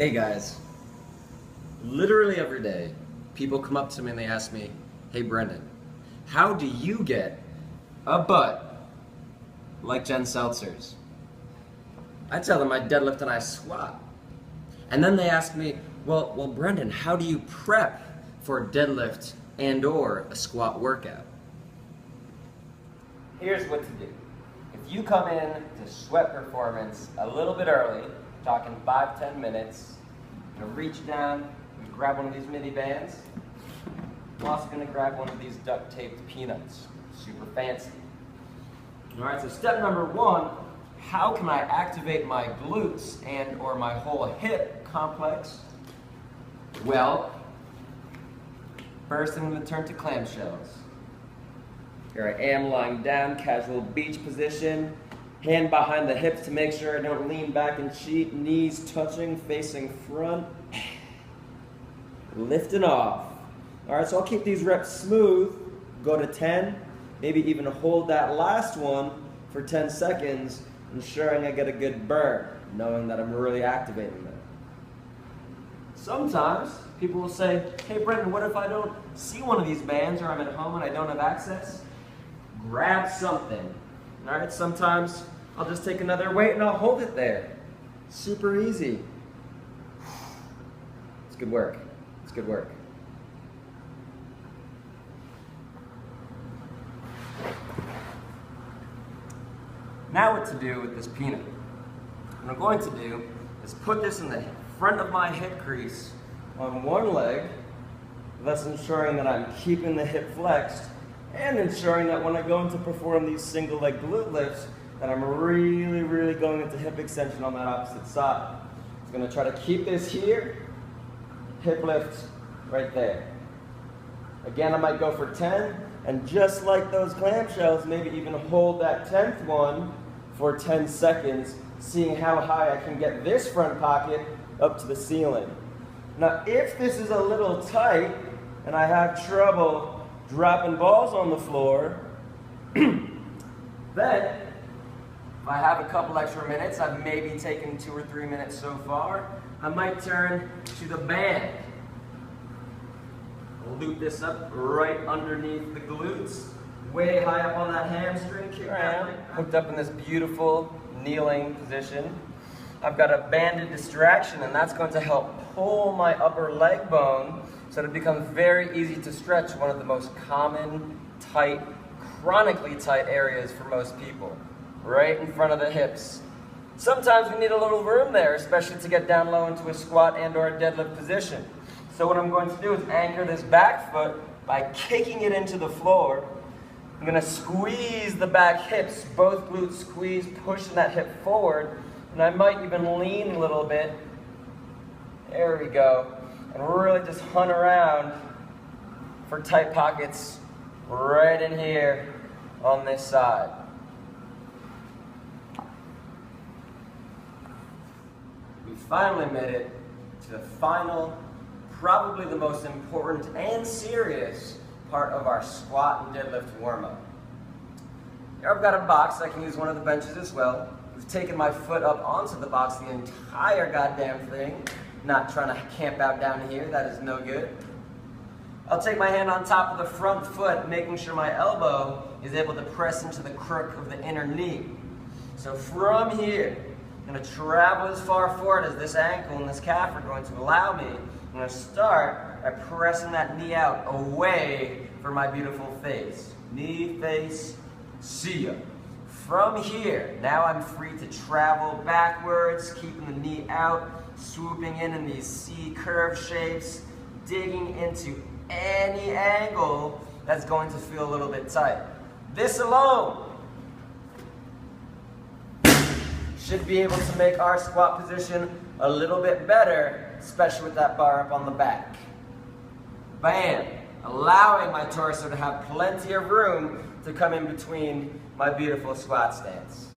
Hey guys, literally every day, people come up to me and they ask me, hey Brendan, how do you get a butt like Jen Seltzer's? I tell them I deadlift and I squat. And then they ask me, well Brendan, how do you prep for a deadlift and or a squat workout? Here's what to do. If you come in to sweat performance a little bit early, talking 5-10 minutes, you're gonna reach down and grab one of these mini bands. I'm also gonna grab one of these duct taped peanuts, super fancy. All right, so step number one, how can I activate my glutes and or my whole hip complex? Well, first I'm gonna turn to clamshells. Here I am lying down, casual beach position, hand behind the hips to make sure I don't lean back and cheat, knees touching, facing front, lifting off. All right, so I'll keep these reps smooth, go to 10, maybe even hold that last one for 10 seconds, ensuring I get a good burn, knowing that I'm really activating them. Sometimes people will say, hey Brendan, what if I don't see one of these bands or I'm at home and I don't have access? Grab something. All right, sometimes I'll just take another weight and I'll hold it there. Super easy. It's good work. It's good work. Now what to do with this peanut? What I'm going to do is put this in the front of my hip crease on one leg, thus ensuring that I'm keeping the hip flexed and ensuring that when I go in to perform these single leg glute lifts, that I'm really going into hip extension on that opposite side. I'm going to try to keep this here, hip lift right there. Again, I might go for 10, and just like those clamshells, maybe even hold that 10th one for 10 seconds, seeing how high I can get this front pocket up to the ceiling. Now, if this is a little tight, and I have trouble dropping balls on the floor, then if I have a couple extra minutes, I've maybe taken 2 or 3 minutes so far, I might turn to the band. Loop this up right underneath the glutes, way high up on that hamstring. Here I am, hooked up in this beautiful kneeling position. I've got a banded distraction, and that's going to help pull my upper leg bone so that it becomes very easy to stretch, one of the most common, tight, chronically tight areas for most people, right in front of the hips. Sometimes we need a little room there, especially to get down low into a squat and or a deadlift position. So what I'm going to do is anchor this back foot by kicking it into the floor. I'm going to squeeze the back hips, both glutes squeeze, pushing that hip forward, and I might even lean a little bit. There we go. And really just hunt around for tight pockets right in here on this side. We finally made it to the final, probably the most important and serious part of our squat and deadlift warm-up. Here I've got a box. I can use one of the benches as well. I've taken my foot up onto the box, the entire goddamn thing. Not trying to camp out down here, that is no good. I'll take my hand on top of the front foot, making sure my elbow is able to press into the crook of the inner knee. So from here, I'm going to travel as far forward as this ankle and this calf are going to allow me. I'm going to start by pressing that knee out away from my beautiful face. Knee, face, see ya. From here, now I'm free to travel backwards, keeping the knee out, swooping in these C curve shapes, digging into any angle that's going to feel a little bit tight. This alone should be able to make our squat position a little bit better, especially with that bar up on the back. Bam! Allowing my torso to have plenty of room to come in between my beautiful squat stance.